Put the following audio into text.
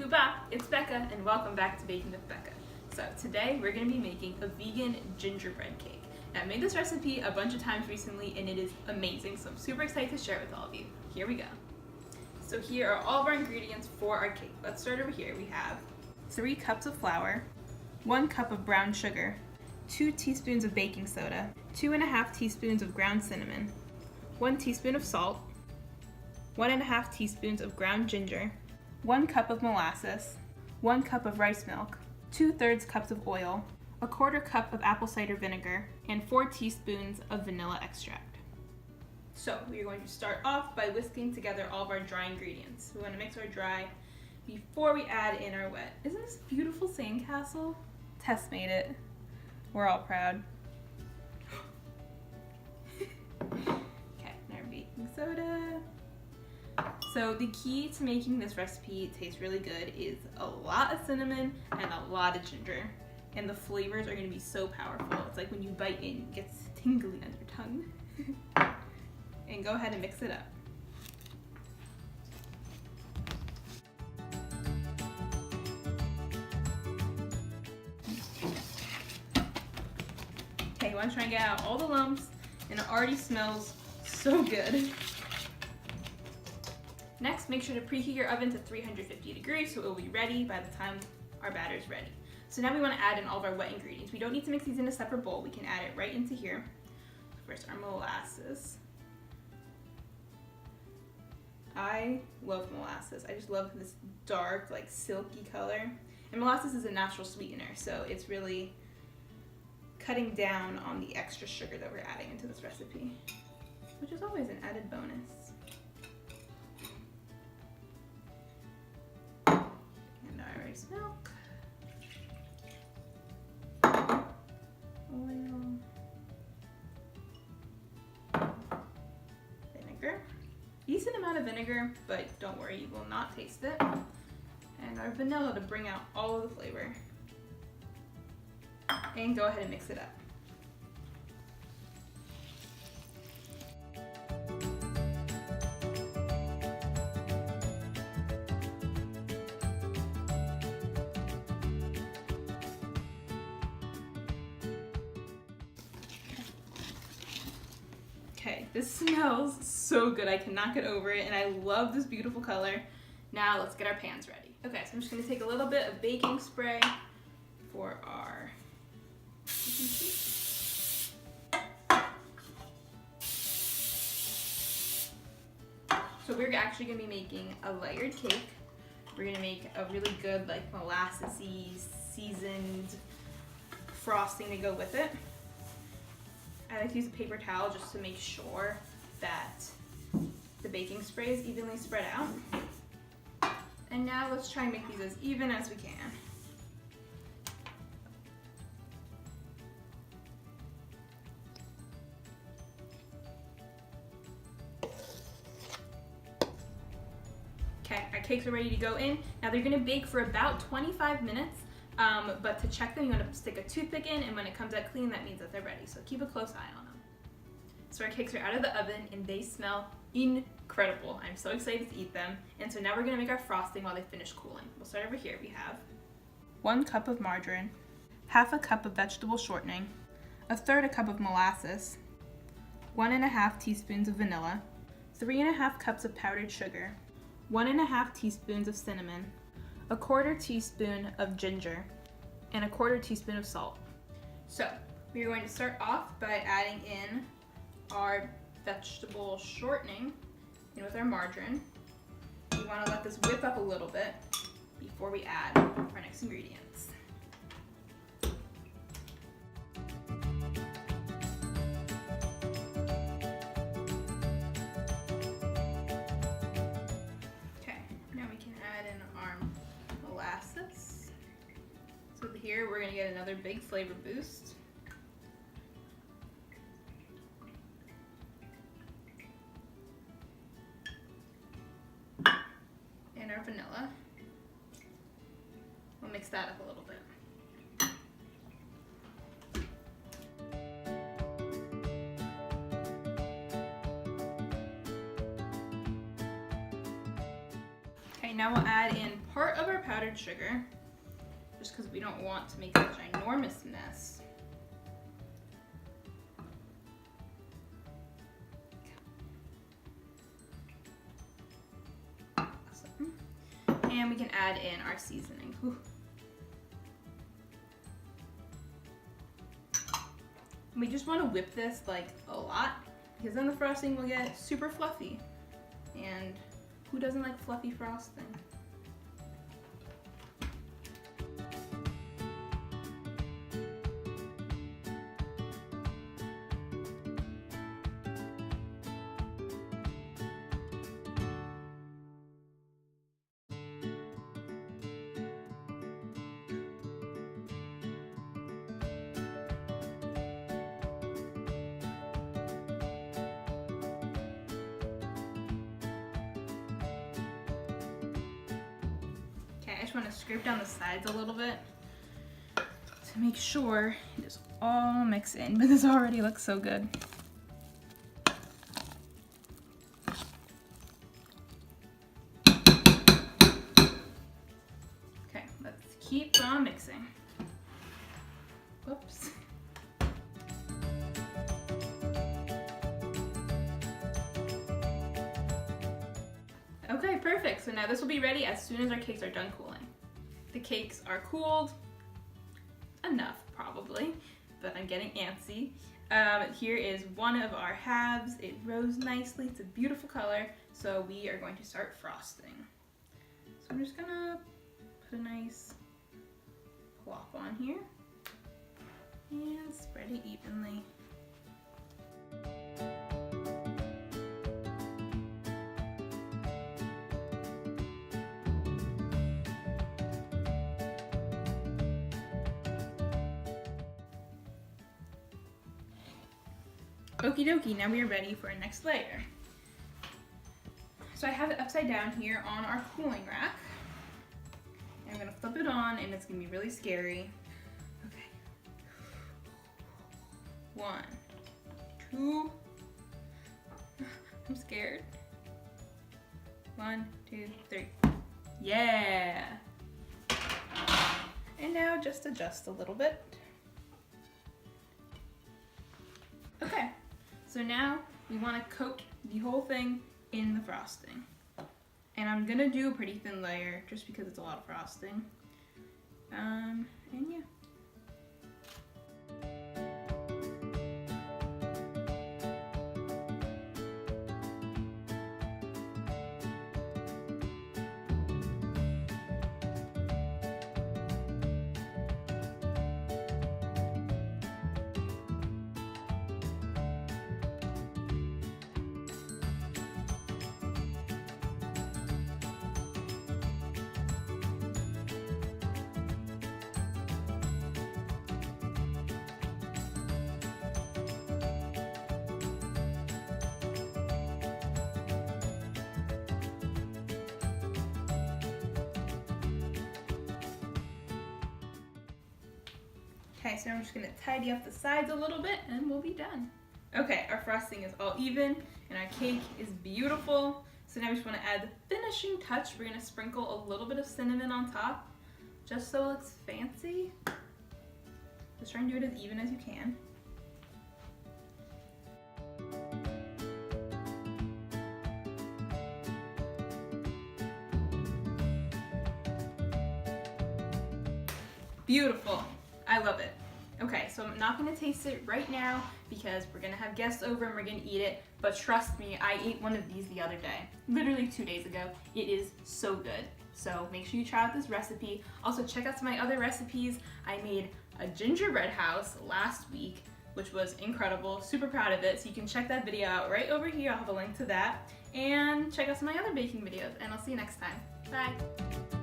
Huba, it's Becca, and welcome back to Baking with Becca. So today we're going to be making a vegan gingerbread cake. Now, I made this recipe a bunch of times recently and it is amazing, so I'm super excited to share it with all of you. Here we go. So here are all of our ingredients for our cake. Let's start over here. We have 3 cups of flour, 1 cup of brown sugar, 2 teaspoons of baking soda, 2.5 teaspoons of ground cinnamon, 1 teaspoon of salt, 1.5 teaspoons of ground ginger, 1 cup of molasses, 1 cup of rice milk, 2/3 cups of oil, 1/4 cup of apple cider vinegar, and 4 teaspoons of vanilla extract. So we are going to start off by whisking together all of our dry ingredients. We want to mix our dry before we add in our wet. Isn't this a beautiful sandcastle? Tess made it. We're all proud. Okay, and our baking soda. So the key to making this recipe taste really good is a lot of cinnamon and a lot of ginger. And the flavors are going to be so powerful. It's like when you bite in, it gets tingly on your tongue. And go ahead and mix it up. Okay, you want to try and get out all the lumps, and it already smells so good. Next, make sure to preheat your oven to 350 degrees so it will be ready by the time our batter is ready. So now we want to add in all of our wet ingredients. We don't need to mix these in a separate bowl. We can add it right into here. First, our molasses. I love molasses. I just love this dark, like silky color. And molasses is a natural sweetener, so it's really cutting down on the extra sugar that we're adding into this recipe, which is always an added bonus. Rice milk, oil, vinegar. Decent amount of vinegar, but don't worry, you will not taste it. And our vanilla to bring out all of the flavor. And go ahead and mix it up. Okay, this smells so good. I cannot get over it, and I love this beautiful color. Now let's get our pans ready. Okay, so I'm just gonna take a little bit of baking spray for our baking sheet. So we're actually gonna be making a layered cake. We're gonna make a really good, like, molasses-y, seasoned frosting to go with it. I like to use a paper towel just to make sure that the baking spray is evenly spread out. And now let's try and make these as even as we can. Okay, our cakes are ready to go in. Now they're gonna bake for about 25 minutes. But to check them, you want to stick a toothpick in, and when it comes out clean, that means that they're ready. So keep a close eye on them. So our cakes are out of the oven, and they smell incredible. I'm so excited to eat them. And so now we're going to make our frosting while they finish cooling. We'll start over here. We have 1 cup of margarine, 1/2 cup of vegetable shortening, 1/3 cup of molasses, 1.5 teaspoons of vanilla, 3.5 cups of powdered sugar, 1.5 teaspoons of cinnamon, 1/4 teaspoon of ginger, and 1/4 teaspoon of salt. So we're going to start off by adding in our vegetable shortening in with our margarine. We want to let this whip up a little bit before we add our next ingredients. Okay, now we can add in our molasses. So here we're going to get another big flavor boost. And our vanilla. We'll mix that up a little bit. Okay, now we'll add in part of our powdered sugar, just because we don't want to make such an enormous mess. Awesome. And we can add in our seasoning. Whew. We just want to whip this like a lot, because then the frosting will get super fluffy. And who doesn't like fluffy frosting? I just want to scrape down the sides a little bit to make sure it is all mixed in, but this already looks so good. Okay, let's keep on mixing. Whoops. Okay, perfect. So now this will be ready as soon as our cakes are done cooling. The cakes are cooled enough, probably, but I'm getting antsy. Here is one of our halves. It rose nicely. It's a beautiful color. So we are going to start frosting. So I'm just gonna put a nice plop on here and spread it evenly. Okie dokie, now we are ready for our next layer. So I have it upside down here on our cooling rack. And I'm gonna flip it on and it's gonna be really scary. Okay. 1, 2, I'm scared. 1, 2, 3. Yeah! And now just adjust a little bit. Okay. So now we want to coat the whole thing in the frosting. And I'm gonna do a pretty thin layer just because it's a lot of frosting. And yeah. Okay, so I'm just gonna tidy up the sides a little bit and we'll be done. Okay, our frosting is all even and our cake is beautiful. So now we just wanna add the finishing touch. We're gonna sprinkle a little bit of cinnamon on top, just so it looks fancy. Just try and do it as even as you can. Beautiful. I love it. Okay, so I'm not gonna taste it right now because we're gonna have guests over and we're gonna eat it, but trust me, I ate one of these the other day, literally 2 days ago. It is so good. So make sure you try out this recipe. Also check out some of my other recipes. I made a gingerbread house last week, which was incredible. Super proud of it. So you can check that video out right over here. I'll have a link to that. And check out some of my other baking videos, and I'll see you next time. Bye.